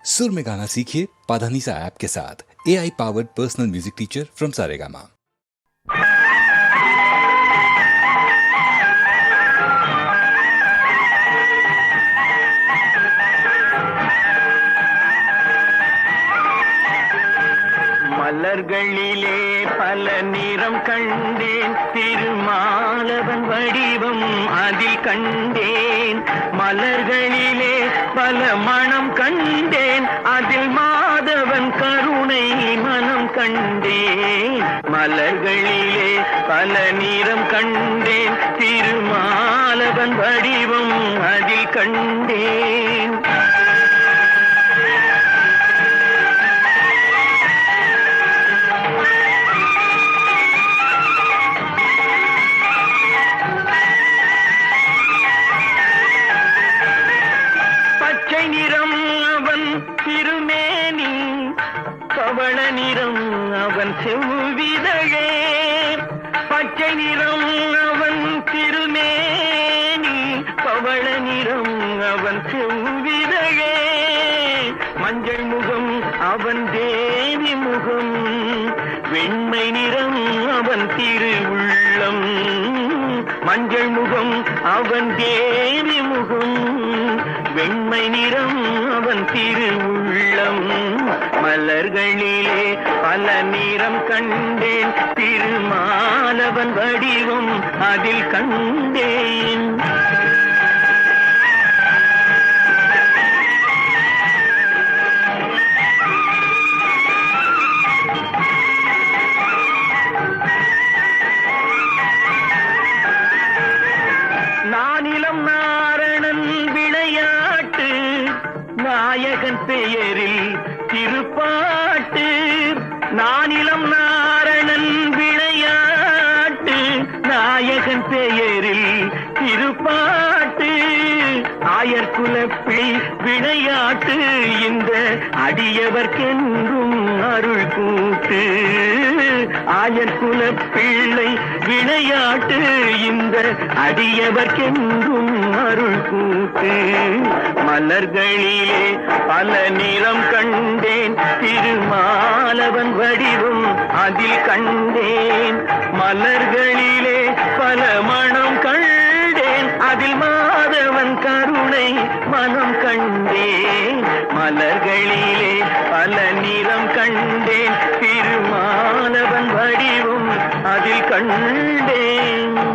सुर में गाना सीखिए पाधानीसा ऐप के साथ। AI powered personal music teacher from Saregama. மலர்களிலே பல நிறம் கண்டேன், திருமாலவன் வடிவம் அதில் கண்டேன். மலர்களிலே பல மனம் கண்டேன், அதில் மாதவன் கருணை மனம் கண்டேன். மலர்களிலே பல நிறம் கண்டேன், திருமாலவன் வடிவம் அதில் கண்டேன். நிறம் அவன் திருமேனி, பவள நிறம் அவன் செவ்விதழே. பச்சை நிறம் அவன் திருமேனி, பவள நிறம் அவன் செவ்விதழே. மஞ்சள் முகம் அவன் தேவி முகம், வெண்மை நிறம் அவன் திருவுள்ளம். மஞ்சள் முகம் அவன் தேவி முகம், வெண்மை நிறம் அவன் திருவுள்ளம். மலர்களிலே பல நிறம் கண்டேன், திருமாலவன் வடிவம் அதில் கண்டேன். நானிலம் நாரணன் விளையாட்டு, நாயகன் பெயரில் திருப்பாட்டு. நானிலம் நாரணன் விளையாட்டு, நாயகன் பெயரில் திருப்பாட்டு. ஆயர்குலப்பிள்ளை விளையாட்டு, இந்த அடியவர்க்கென்றும் அருள் கூட்டு. ஆயர்குலப்பிள்ளை விளையாட்டு, இந்த அடியவர்க்கென்றும் அருள் கூட்டு. மலர்களிலே பல நிறம் கண்டேன், திருமாலவன் வடிவம் அதில் கண்டேன். மலர்களிலே பல மனம் கண்டேன், அதில் மாதவன் கருணை மனம் கண்டேன். மலர்களிலே பல நிறம் கண்டேன், திருமாலவன் வடிவம் அதில் கண்டேன்.